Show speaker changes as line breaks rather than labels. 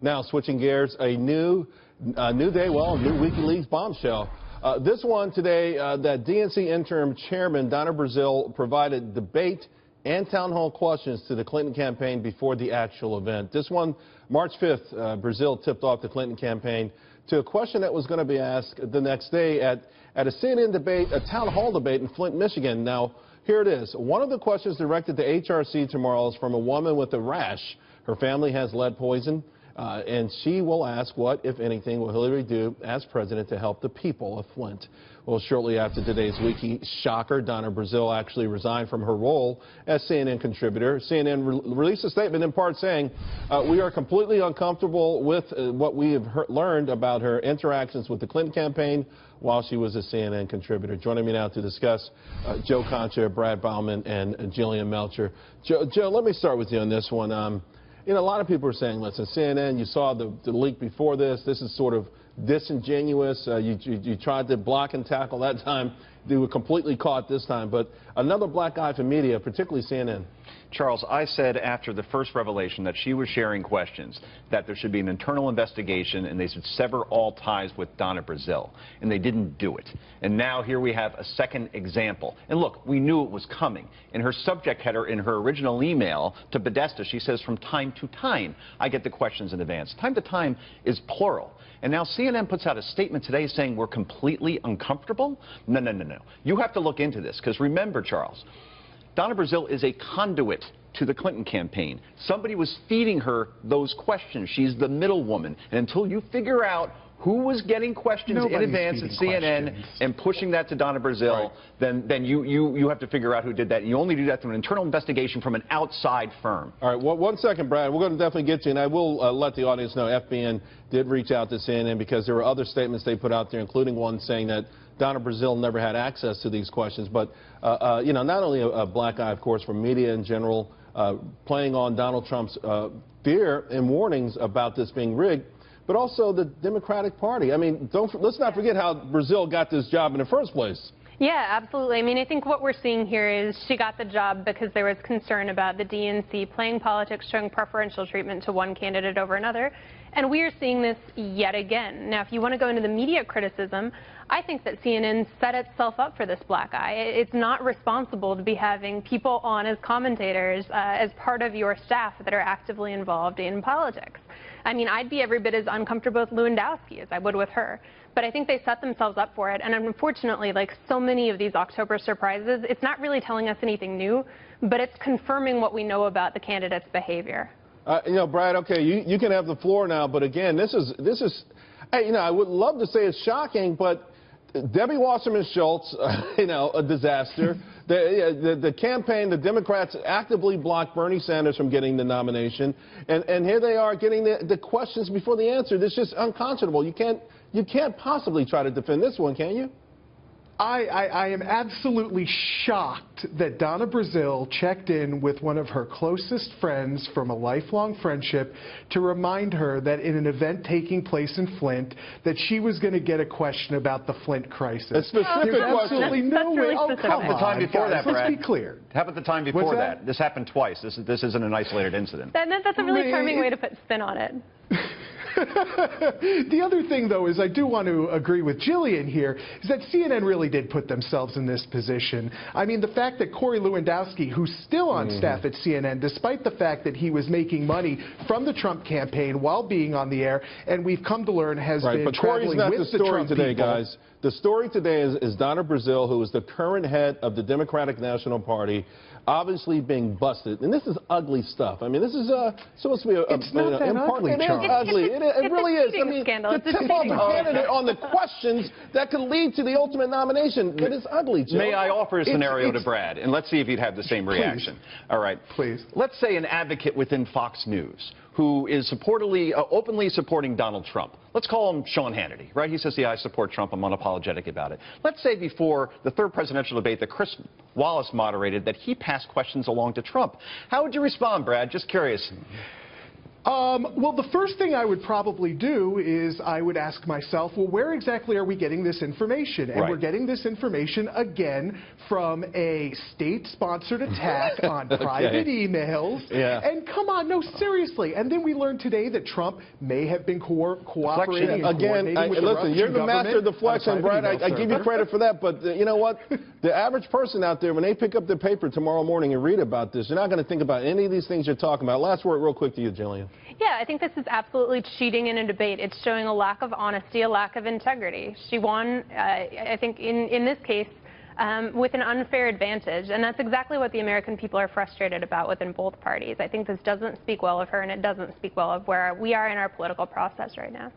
Now, switching gears, a new day, well, a new WikiLeaks bombshell. This one today, that DNC interim chairman, Donna Brazile, provided debate and town hall questions to the Clinton campaign before the actual event. This one, March 5th, Brazile tipped off the Clinton campaign to a question that was going to be asked the next day at a CNN debate, a town hall debate in Flint, Michigan. Now, here it is. One of the questions directed to HRC tomorrow is from a woman with a rash. Her family has lead poison. And she will ask what, if anything, will Hillary do as president to help the people of Flint. Well, shortly after today's Wiki shocker, Donna Brazile actually resigned from her role as CNN contributor. CNN released a statement in part saying, we are completely uncomfortable with what we have learned about her interactions with the Clinton campaign while she was a CNN contributor. Joining me now to discuss, Joe Concha, Brad Bauman, and Jillian Melchior. Joe, let me start with you on this one. You know, a lot of people are saying, listen, CNN, you saw the leak before this. This is sort of disingenuous. You tried to block and tackle that time. They were completely caught this time. But another black eye for media, particularly CNN.
Charles, I said after the first revelation that she was sharing questions that there should be an internal investigation and they should sever all ties with Donna Brazile. And they didn't do it. And now here we have a second example. And look, we knew it was coming. In her subject header in her original email to Podesta, she says, from time to time, I get the questions in advance. Time to time is plural. And now CNN puts out a statement today saying we're completely uncomfortable? No, no, no, no. You have to look into this because remember, Charles, Donna Brazile is a conduit to the Clinton campaign. Somebody was feeding her those questions. She's the middle woman. And until you figure out who was getting questions in advance at CNN and pushing that to Donna Brazile, then you have to figure out who did that. You only do that through an internal investigation from an outside firm. All right,
well, 1 second, Brad. We're going to definitely get to you, and I will let the audience know FBN did reach out to CNN because there were other statements they put out there, including one saying that Donna Brazile never had access to these questions. But, you know, not only a black eye, of course, from media in general, playing on Donald Trump's fear and warnings about this being rigged, but also the Democratic Party. I mean, let's not forget how Brazile got this job in the first place.
Yeah, absolutely. I mean, I think what we're seeing here is she got the job because there was concern about the DNC playing politics, showing preferential treatment to one candidate over another. And we are seeing this yet again. Now, if you want to go into the media criticism, I think that CNN set itself up for this black eye. It's not responsible to be having people on as commentators as part of your staff that are actively involved in politics. I mean, I'd be every bit as uncomfortable with Lewandowski as I would with her. But I think they set themselves up for it. And unfortunately, like so many of these October surprises, it's not really telling us anything new, but it's confirming what we know about the candidate's behavior.
You know, Brad, okay, you can have the floor now. But again, this is, hey, you know, I would love to say it's shocking, but Debbie Wasserman Schultz, you know, a disaster. The campaign, the Democrats actively blocked Bernie Sanders from getting the nomination, and here they are getting the questions before the answer. This is just unconscionable. You can't possibly try to defend this one, can you?
I am absolutely shocked that Donna Brazile checked in with one of her closest friends from a lifelong friendship to remind her that in an event taking place in Flint that she was going to get a question about the Flint crisis.
A specific
There's
question.
absolutely no way. Oh, come on,
the time before
guys,
that, Brad.
let's be clear.
How about the time before that? This happened twice. This isn't an isolated incident.
That's a really charming way to put spin on it.
The other thing, though, is I do want to agree with Jillian here, is that CNN really did put themselves in this position. I mean, the fact that Corey Lewandowski, who's still on staff at CNN, despite the fact that he was making money from the Trump campaign while being on the air, and we've come to learn has been traveling with the Trump
today,
people.
guys. The story today is Donna Brazile, who is the current head of the Democratic National Party, obviously being busted. And this is ugly stuff. I mean, this is supposed to be
It's not that ugly, Charles.
It is ugly. It really is. I mean,
scandal.
to tip off a candidate on the questions that could lead to the ultimate nomination. It is ugly, Joe.
May I offer a scenario to Brad, and let's see if he'd have the same reaction. All right.
Please.
Let's say an advocate within Fox News who is openly supporting Donald Trump. Let's call him Sean Hannity, right? He says, yeah, I support Trump. I'm unapologetic about it. Let's say before the third presidential debate that Chris Wallace moderated that he passed questions along to Trump. How would you respond, Brad? Just curious.
Well, the first thing I would probably do is I would ask myself, well, where exactly are we getting this information? And we're getting this information, again, from a state-sponsored attack on private emails. And come on, no, seriously. And then we learned today that Trump may have been cooperating and
again,
coordinating with the
listen, you're the master of deflection, Brad. I give you credit for that. But you know what? The average person out there, when they pick up the paper tomorrow morning and read about this, they're not going to think about any of these things you're talking about. Last word real quick to you, Jillian.
Yeah, I think this is absolutely cheating in a debate. It's showing a lack of honesty, a lack of integrity. She won, I think, in this case, with an unfair advantage, and that's exactly what the American people are frustrated about within both parties. I think this doesn't speak well of her, and it doesn't speak well of where we are in our political process right now.